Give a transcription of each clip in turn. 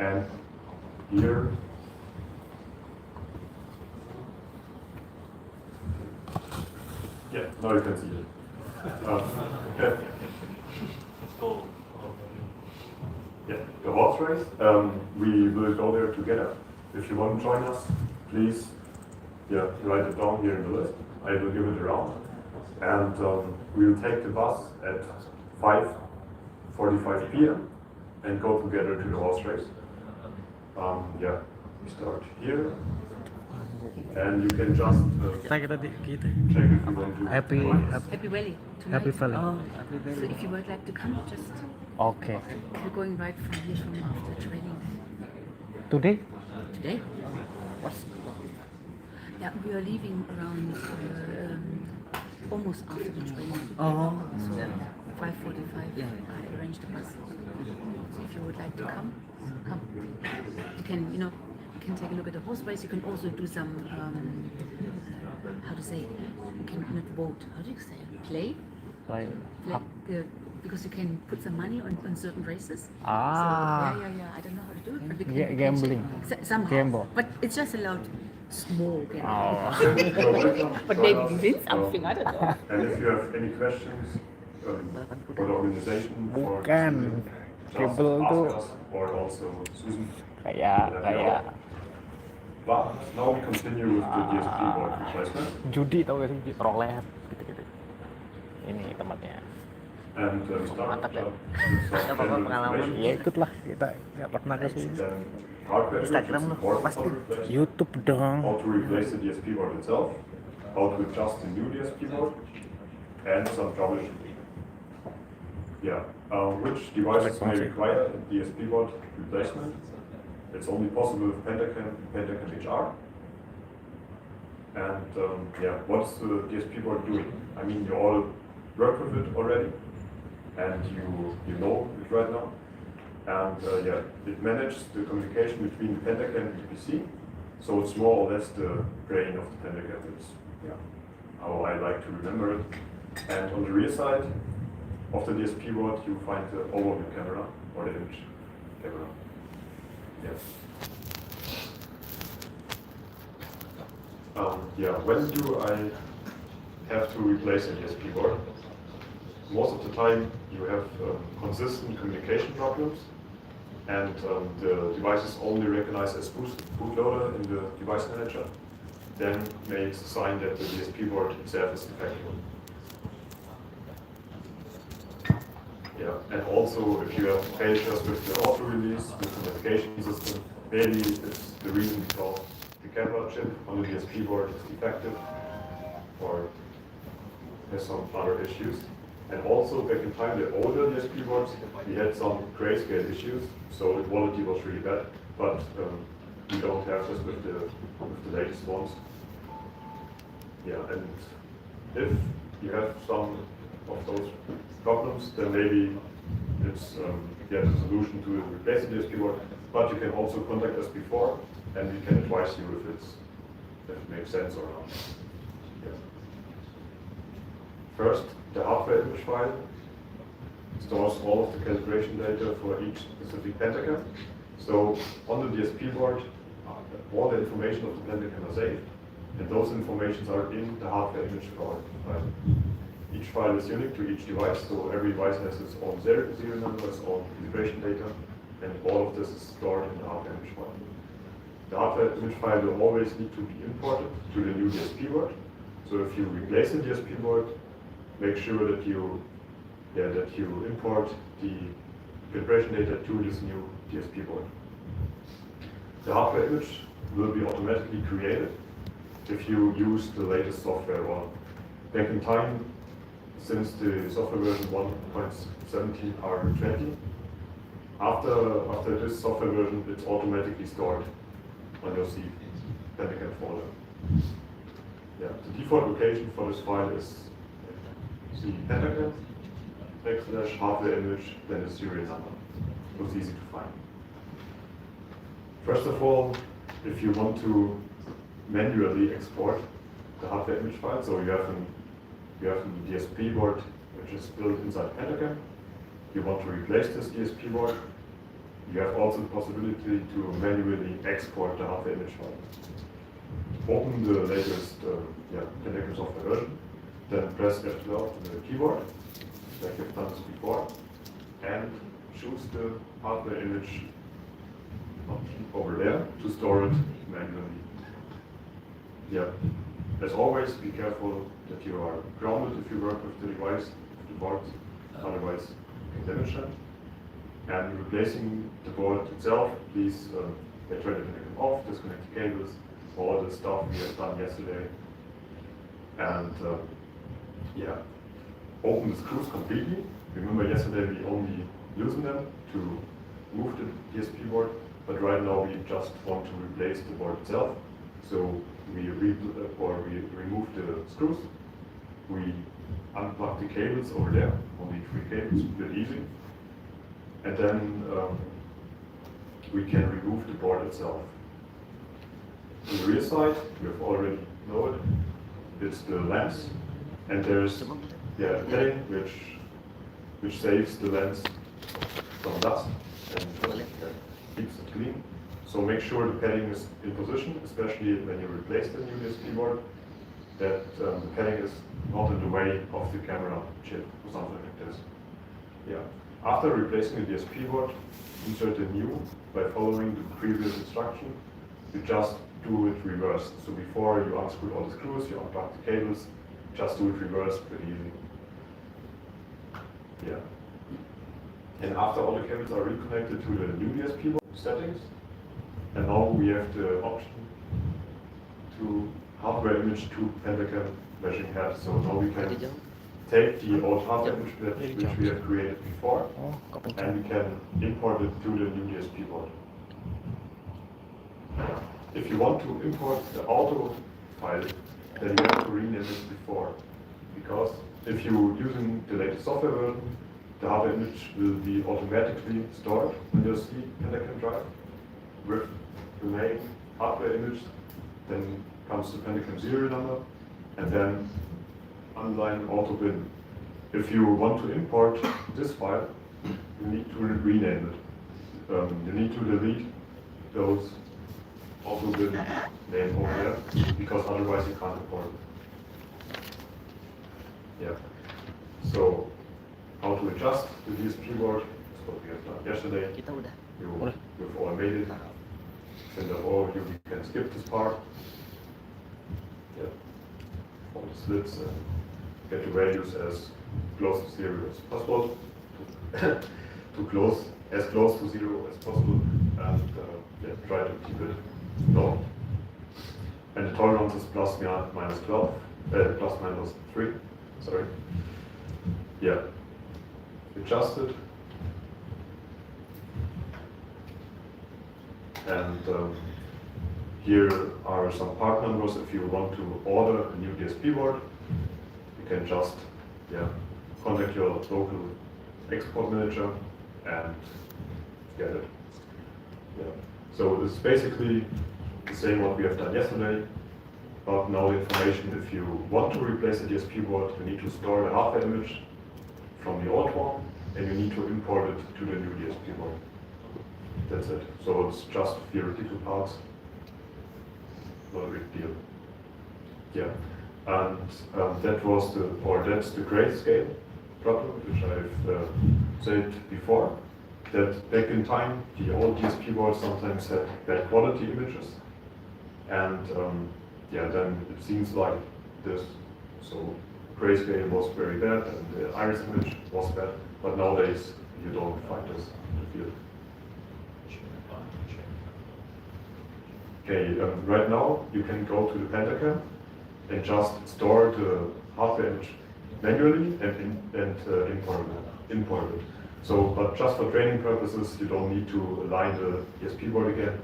and here. Yeah, now you can see it. Yeah, the horse race. We will go there together. If you want to join us, please, write it down here in the list. I will give it around, and we will take the bus at 5:45 p.m. and go together to the horse race. We start here, and you can just check if you want to. Happy Valley tonight. Happy Valley. Oh, so if you would like to come, just Okay. we're going right from here from after training. Today? Today? Yeah, we are leaving around almost after the training. Oh. So 5:45. I arranged the bus. So if you would like to come. You can, you can take a look at the horse race. You can also do some, how to say, you can not vote. How do you say? Play. Because you can put some money on certain races. Ah. So, yeah. I don't know how to do it, but we can Gambling. Somehow. Gamble. But it's just allowed small gambling. Oh. But maybe we win something. I don't know. And if you have any questions for the organization, Bukan. Gamble tuh or also Susan. kayak But now we continue with the DSP board replacement. judi, tau gak sih, roulette gitu-gitu. Ini tempatnya. And start Mantap ya. with some Pengalaman ya ikutlah, kita nggak pernah ke sini. Instagram loh, pasti. YouTube dong. How to replace the DSP board itself, how to adjust the new DSP board, and some troubleshooting. Which devices may require a DSP board replacement? It's only possible with Pentacam HR. And what's the DSP board doing? I mean, you all work with it already, and you know it right now. And it manages the communication between Pentacam and PC. So it's more or less the brain of the Pentacam. It's how I like to remember it. And on the rear side of the DSP board, you find the overview camera or the image camera. Yes. When do I have to replace a DSP board? Most of the time you have consistent communication problems, and the devices only recognize as bootloader in the device manager, then makes a sign that the DSP board itself is defective. And also if you have failures with the auto release, with the navigation system, maybe it's the reason because the camera chip on the DSP board is defective or has some other issues. And also back in time, the older DSP boards, we had some grayscale issues, so the quality was really bad. But we don't have this with the latest ones. And if you have some of those problems, then maybe it's a solution to replace the DSP board. But you can also contact us before, and we can advise you if it makes sense or not. First, the hardware image file stores all of the calibration data for each specific Pentacam. So on the DSP board, all the information of the Pentacam are saved, and those informations are in the hardware image file. Each file is unique to each device, so every device has its own serial number, its own calibration data, and all of this is stored in the hardware image file. The hardware image file will always need to be imported to the new DSP board. So if you replace the DSP board, make sure that you import the calibration data to this new DSP board. The hardware image will be automatically created if you use the latest software. Or back in time, since the software version 1.17 R20, after this software version, it's automatically stored on your C Pentacam folder. The default location for this file is the Pentacam / hardware image, then the serial number. So it's easy to find. First of all, if you want to manually export the hardware image file, so you have a DSP board which is built inside Pentacam. You want to replace this DSP board, You have also the possibility to manually export the hardware image file. Open the latest Pentagon software version, then press F12 on the keyboard, like you've done this before, and choose the hardware image option over there to store it manually. Yeah. As always, be careful that you are grounded if you work with the device, with the board, otherwise you can damage them. And replacing the board itself, please turn it off, disconnect the cables, all the stuff we have done yesterday. And open the screws completely. Remember yesterday we only loosened them to move the DSP board, but right now we just want to replace the board itself. So we remove the screws, we unplug the cables over there, only 3 cables, really easy. And then we can remove the board itself. On the rear side, you have already know it, it's the lens, and there's a padding which saves the lens from dust and keeps it clean. So make sure the padding is in position, especially when you replace the new DSP board, that the padding is not in the way of the camera chip or something like this. Yeah. After replacing the DSP board, insert a new by following the previous instruction. You just do it reverse. So before you unscrew all the screws, you unplug the cables, just do it reverse, pretty easy. Yeah. And after all the cables are reconnected to the new DSP board settings, and now we have the option to hardware image to Pentagon measuring head. So now we can take the old hardware image which we have created before, and we can import it to the new DSP board. If you want to import the auto file, then you have to rename it before, because if you're using the latest software version, the hardware image will be automatically stored on your C Pentagon drive with the main hardware image. Then comes the Pentagon serial number, and then underline auto bin. If you want to import this file, you need to rename it. You need to delete those auto bin name over there, because otherwise you can't import it. Yeah. So how to adjust the DSP board is what we have done yesterday. You've all made it. And you can skip this part. Yeah. All the slits and get the values as close to 0 as possible. As close to 0 as possible, and try to keep it low. And the tolerance is plus minus 12, plus minus 3. Sorry. Yeah. Adjust it. And here are some part numbers. If you want to order a new DSP board, you can just contact your local export manager and get it. Yeah. So it's basically the same what we have done yesterday, but now the information, if you want to replace the DSP board, you need to store the hardware image from the old one, and you need to import it to the new DSP board. That's it. So it's just theoretical parts, not a big deal. Yeah, and that's the grayscale problem, which I've said before. That back in time, the old DSP boards sometimes had bad quality images, and then it seems like this. So grayscale was very bad, and the iris image was bad. But nowadays, you don't find this in the field. Okay, right now you can go to the Pentagon and just store the hardware image manually and import it. So, but just for training purposes, you don't need to align the DSP board again.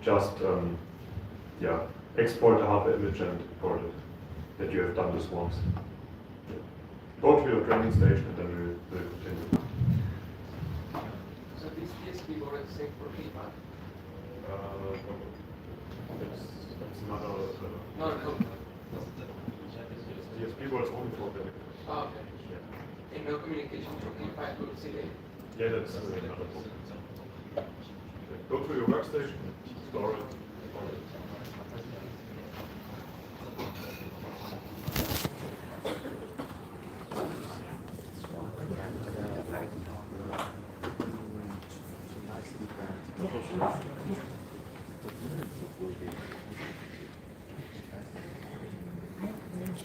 Just export the hardware image and import it. That you have done this once. Yeah. Go to your training station and then we'll continue. So this DSP board is safe for feedback? It's another. No. DSP board is only for the. Oh, okay. Yeah. And no communication from feedback to CA? Yeah, that's another problem. Go to your workstation, store it.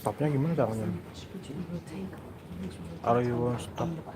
Stopnya gimana caranya? Are you want stop?